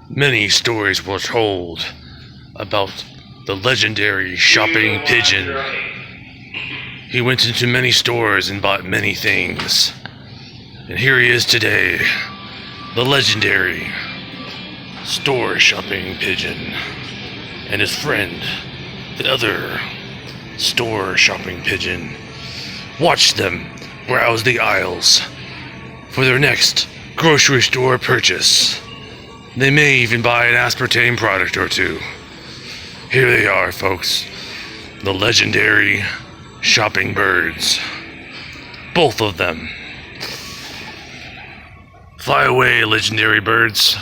Many stories were told about the legendary shopping pigeon. He went into many stores and bought many things. And here he is today, the legendary store shopping pigeon, and his friend, the other store shopping pigeon. Watch them browse the aisles for their next grocery store purchase. They may even buy an aspartame product or two. Here they are, folks. The legendary shopping birds. Both of them. Fly away, legendary birds.